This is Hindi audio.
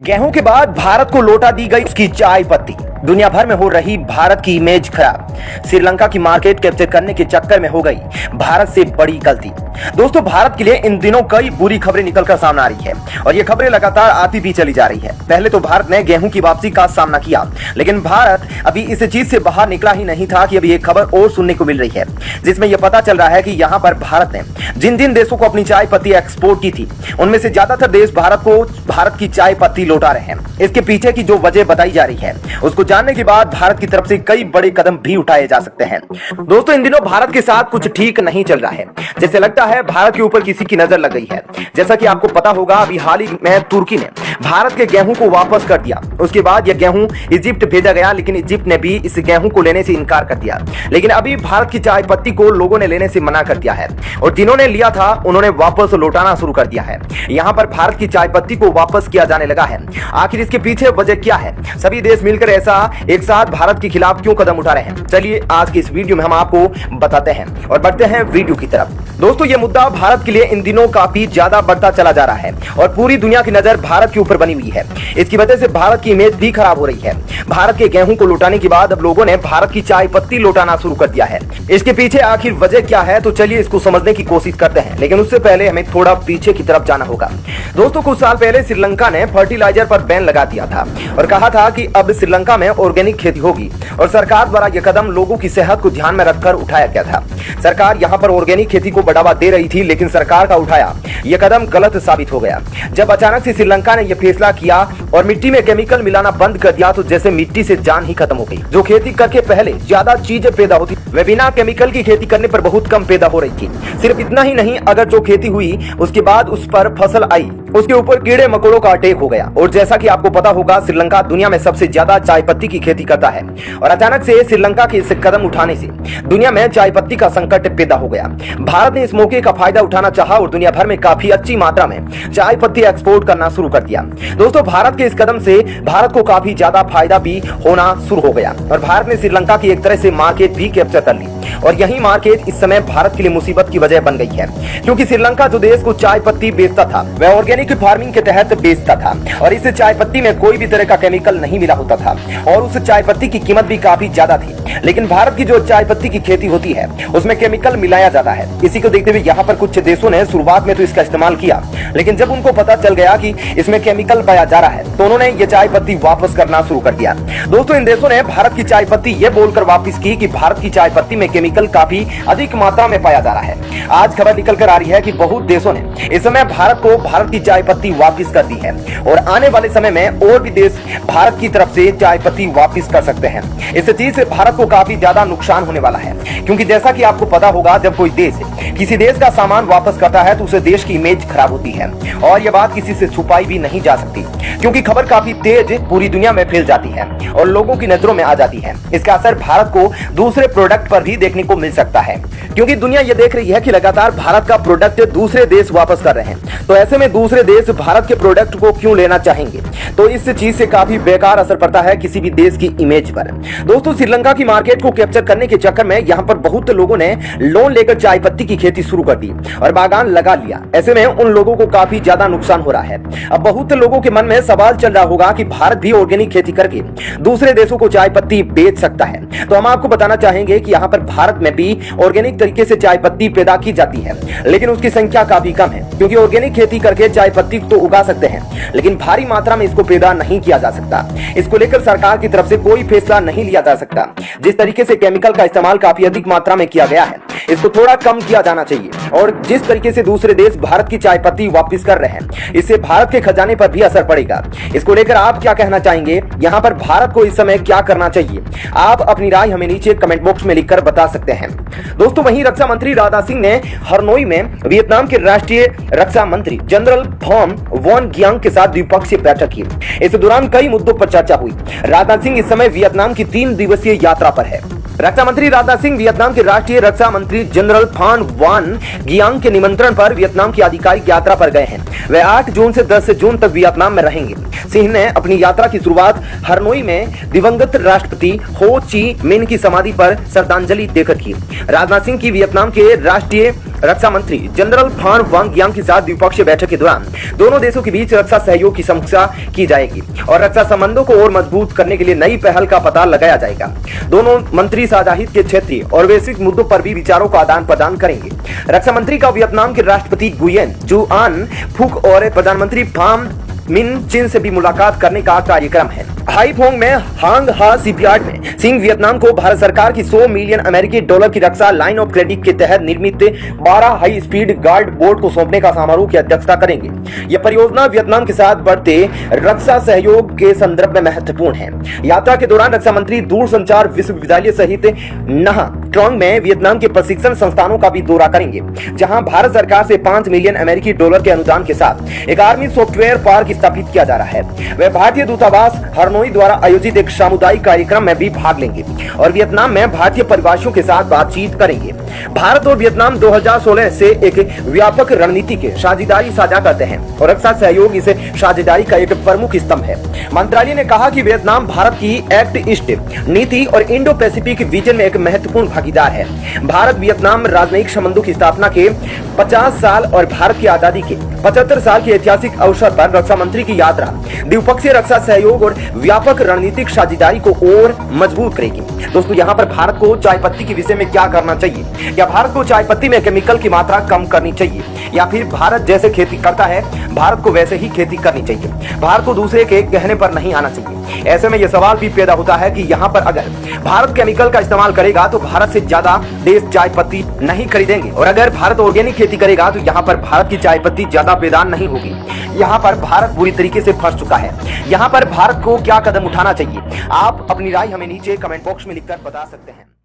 गेहूं के बाद भारत को लौटा दी गई उसकी चाय पत्ती। दुनिया भर में हो रही भारत की इमेज खराब। श्रीलंका की मार्केट कैप्चर करने के चक्कर में हो गई भारत से बड़ी गलती। दोस्तों, भारत के लिए इन दिनों कई बुरी खबरें निकलकर सामने आ रही है और ये खबरें लगातार आती भी चली जा रही है। पहले तो भारत ने गेहूं की वापसी का सामना किया, लेकिन भारत अभी इस चीज से बाहर निकला ही नहीं था कि अभी एक खबर और सुनने को मिल रही है, जिसमें यह पता चल रहा है कि यहाँ पर भारत ने जिन जिन देशों को अपनी चाय पत्ती एक्सपोर्ट की थी, उनमें से ज्यादातर देश भारत की चाय पत्ती लौटा रहे हैं। इसके पीछे की जो वजह बताई जा रही है, उसको जानने के बाद भारत की तरफ से कई बड़े कदम भी उठाए जा सकते हैं। दोस्तों, इन दिनों भारत के साथ कुछ ठीक नहीं चल रहा है। जैसे लगता है भारत के ऊपर किसी की नजर लग गई है। जैसा कि आपको पता होगा, अभी हाल ही में तुर्की ने भारत के गेहूं को वापस कर दिया। उसके बाद यह गेहूं इजिप्ट भेजा गया, लेकिन इजिप्ट ने भी इस गेहूं को लेने से इनकार कर दिया। लेकिन अभी भारत की चाय पत्ती को लोगों ने लेने से मना कर दिया है और जिन्होंने लिया था उन्होंने वापस लौटाना शुरू कर दिया है। यहाँ पर भारत की चाय पत्ती को वापस किया जाने लगा है। आखिर इसके पीछे वजह क्या है? सभी देश मिलकर ऐसा एक साथ भारत के खिलाफ क्यों कदम उठा रहे हैं? चलिए आज की इस वीडियो में हम आपको बताते हैं और बढ़ते हैं वीडियो की तरफ। दोस्तों, ये मुद्दा भारत के लिए इन दिनों काफी ज्यादा बढ़ता चला जा रहा है और पूरी दुनिया की नजर भारत के ऊपर बनी हुई है। इसकी वजह से भारत की इमेज भी खराब हो रही है। भारत के गेहूं को लौटाने के बाद अब लोगों ने भारत की चाय पत्ती लौटाना शुरू कर दिया है। इसके पीछे आखिर वजह क्या है, तो चलिए इसको समझने की कोशिश करते हैं, लेकिन उससे पहले हमें थोड़ा पीछे की तरफ जाना होगा। दोस्तों, कुछ साल पहले श्रीलंका ने फर्टिलाइजर पर बैन लगा दिया था और कहा था कि अब श्रीलंका में ऑर्गेनिक खेती होगी और सरकार द्वारा यह कदम लोगों की सेहत को ध्यान में रखकर उठाया गया था। सरकार यहां पर ऑर्गेनिक खेती को बढ़ावा दे रही थी, लेकिन सरकार का उठाया यह कदम गलत साबित हो गया। जब अचानक से श्रीलंका ने यह फैसला किया और मिट्टी में केमिकल मिलाना बंद कर दिया, तो जैसे मिट्टी से जान ही खत्म हो गई। जो खेती करके पहले ज्यादा चीजें पैदा होती, वे बिना केमिकल की खेती करने पर बहुत कम पैदा हो रही थी। सिर्फ इतना ही नहीं, अगर जो खेती हुई उसके बाद उस पर फसल आई, उसके ऊपर कीड़े मकोड़ों का अटैक हो गया। और जैसा कि आपको पता होगा, श्रीलंका दुनिया में सबसे ज्यादा चाय पत्ती की खेती करता है और अचानक से श्रीलंका के इस कदम उठाने से दुनिया में चाय पत्ती का संकट पैदा हो गया। भारत ने इस मौके का फायदा उठाना चाहा और दुनिया भर में काफी अच्छी मात्रा में चाय पत्ती एक्सपोर्ट करना शुरू कर दिया। दोस्तों, भारत के इस कदम से भारत को काफी ज्यादा फायदा भी होना शुरू हो गया और भारत ने श्रीलंका की एक तरह से मार्केट भी कैप्चर कर ली और यही मार्केट इस समय भारत के लिए मुसीबत की वजह बन गई है, क्योंकि श्रीलंका जो देश को चाय पत्ती बेचता था, वह ऑर्गेनिक फार्मिंग के तहत बेचता था और इस चाय पत्ती में कोई भी तरह का केमिकल नहीं मिला होता था और उस चाय पत्ती की कीमत भी काफी ज्यादा थी। लेकिन भारत की जो चाय पत्ती की खेती होती है, उसमें केमिकल मिलाया जाता है। इसी को देखते हुए यहाँ पर कुछ देशों ने शुरुआत में तो इसका इस्तेमाल किया, लेकिन जब उनको पता चल गया कि इसमें केमिकल पाया जा रहा है, तो उन्होंने ये चाय पत्ती वापस करना शुरू कर दिया। दोस्तों, इन देशों ने भारत की चाय पत्ती ये बोलकर वापस की कि भारत की चाय पत्ती में केमिकल काफी अधिक मात्रा में पाया जा रहा है। आज खबर निकल कर आ रही है कि बहुत देशों ने इस समय भारत की चाय पत्ती वापस कर दी है और आने वाले समय में और भी देश भारत की तरफ से चाय पत्ती वापस कर सकते हैं। इस चीज से भारत को काफी ज्यादा नुकसान होने वाला है, क्योंकि जैसा कि आपको पता होगा, जब कोई देश किसी देश का सामान वापस करता है तो उसे देश की इमेज खराब होती है और यह बात किसी से छुपाई भी नहीं जा सकती, क्योंकि खबर काफी तेज पूरी दुनिया में फैल जाती है और लोगों की नजरों में आ जाती है। इसका असर भारत को दूसरे प्रोडक्ट पर भी देखने को मिल सकता है, क्योंकि दुनिया यह देख रही है कि लगातार भारत का प्रोडक्ट दूसरे देश वापस कर रहे हैं, तो ऐसे में दूसरे देश भारत के प्रोडक्ट को क्यों लेना चाहेंगे? तो इस चीज से काफी बेकार असर पड़ता है किसी भी देश की इमेज पर। दोस्तों, श्रीलंका की मार्केट को कैप्चर करने के चक्कर में यहाँ पर बहुत लोगों ने लोन लेकर चाय पत्ती की खेती शुरू कर दी और बागान लगा लिया। ऐसे में उन लोगों को काफी ज्यादा नुकसान हो रहा है। अब बहुत लोगों के मन में सवाल चल रहा होगा कि भारत भी ऑर्गेनिक खेती करके दूसरे देशों को चाय पत्ती बेच सकता है। तो हम आपको बताना चाहेंगे कि यहाँ पर भारत में भी ऑर्गेनिक तरीके से चाय पत्ती पैदा की जाती है, लेकिन उसकी संख्या काफी कम है, क्योंकि ऑर्गेनिक खेती करके चाय पत्ती तो उगा सकते हैं, लेकिन भारी मात्रा में इसको पैदा नहीं किया जा सकता। इसको लेकर सरकार की तरफ से कोई फैसला नहीं लिया जा सकता। जिस तरीके से केमिकल का इस्तेमाल काफी अधिक मात्रा में किया गया है, इसको थोड़ा कम किया जाना चाहिए। और जिस तरीके से दूसरे देश भारत की चाय पत्ती वापस कर रहे हैं, इससे भारत के खजाने पर भी असर पड़ेगा। इसको लेकर आप क्या कहना चाहेंगे? यहाँ पर भारत को इस समय क्या करना चाहिए? आप अपनी राय हमें नीचे कमेंट बॉक्स में लिखकर बता सकते हैं। दोस्तों, वहीं रक्षा मंत्री राजनाथ सिंह ने हनोई में वियतनाम के राष्ट्रीय रक्षा मंत्री जनरल फॉन वॉन गियांग के साथ द्विपक्षीय बैठक की। इस दौरान कई मुद्दों पर चर्चा हुई। राजनाथ सिंह इस समय वियतनाम की 3 दिवसीय यात्रा पर है। रक्षा मंत्री राजनाथ सिंह वियतनाम के राष्ट्रीय रक्षा मंत्री जनरल फान वान गियांग के निमंत्रण पर वियतनाम की आधिकारिक यात्रा पर गए हैं। वे 8 जून से 10 जून तक वियतनाम में रहेंगे। सिंह ने अपनी यात्रा की शुरुआत हनोई में दिवंगत राष्ट्रपति हो ची मिन की समाधि पर श्रद्धांजलि देकर की। राजनाथ सिंह की वियतनाम के राष्ट्रीय रक्षा मंत्री जनरल फान वांगयांग के साथ द्विपक्षीय बैठक के दौरान दोनों देशों के बीच रक्षा सहयोग की समीक्षा की जाएगी और रक्षा संबंधों को और मजबूत करने के लिए नई पहल का पता लगाया जाएगा। दोनों मंत्री साझा हित के क्षेत्रीय और वैश्विक मुद्दों पर भी विचारों का आदान प्रदान करेंगे। रक्षा मंत्री का वियतनाम के राष्ट्रपति गुयेन जुआन फुक और प्रधानमंत्री फाम मिन चिन से भी मुलाकात करने का कार्यक्रम है। हाईफोंग में हांग हा शिपयार्ड में सिंह वियतनाम को भारत सरकार की 100 मिलियन अमेरिकी डॉलर की रक्षा लाइन ऑफ क्रेडिट के तहत निर्मित 12 हाई स्पीड गार्ड बोट को सौंपने का समारोह की अध्यक्षता करेंगे। यह परियोजना वियतनाम के साथ बढ़ते रक्षा सहयोग के संदर्भ में महत्वपूर्ण है। यात्रा के दौरान रक्षा मंत्री दूरसंचार विश्वविद्यालय सहित नहा ट्रोंग में वियतनाम के प्रशिक्षण संस्थानों का भी दौरा करेंगे, जहां भारत सरकार से 5 मिलियन अमेरिकी डॉलर के अनुदान के साथ एक आर्मी सॉफ्टवेयर पार्क स्थापित किया जा रहा है। वे भारतीय दूतावास हरनोई द्वारा आयोजित एक सामुदायिक कार्यक्रम में भी भाग लेंगे और वियतनाम में भारतीय परिवासियों के साथ बातचीत करेंगे। भारत और वियतनाम 2016 से एक व्यापक रणनीति के साझेदारी साझा करते हैं और रक्षा सहयोग इस साझेदारी का एक प्रमुख स्तंभ है। मंत्रालय ने कहा कि वियतनाम भारत की एक्ट ईस्ट नीति और इंडो पैसिफिक विजन में एक महत्वपूर्ण भागीदार है। भारत वियतनाम राजनयिक संबंधों की स्थापना के 50 साल और भारत की आजादी के 75 साल के ऐतिहासिक अवसर पर रक्षा मंत्री की यात्रा द्विपक्षीय रक्षा सहयोग और व्यापक रणनीतिक साझेदारी को और मजबूत करेगी। दोस्तों, यहाँ पर भारत को चाय पत्ती के विषय में क्या करना चाहिए? या भारत को चाय पत्ती में केमिकल की मात्रा कम करनी चाहिए, या फिर भारत जैसे खेती करता है भारत को वैसे ही खेती करनी चाहिए? भारत को दूसरे के कहने पर नहीं आना चाहिए। ऐसे में यह सवाल भी पैदा होता है कि यहाँ पर अगर भारत केमिकल का इस्तेमाल करेगा तो भारत से ज्यादा देश चाय पत्ती नहीं खरीदेंगे, और अगर भारत ऑर्गेनिक खेती करेगा तो यहाँ पर भारत की चाय पत्ती ज्यादा पैदान नहीं होगी। यहाँ पर भारत बुरी तरीके से फंस चुका है। यहाँ पर भारत को क्या कदम उठाना चाहिए? आप अपनी राय हमें नीचे कमेंट बॉक्स में लिखकर बता सकते हैं।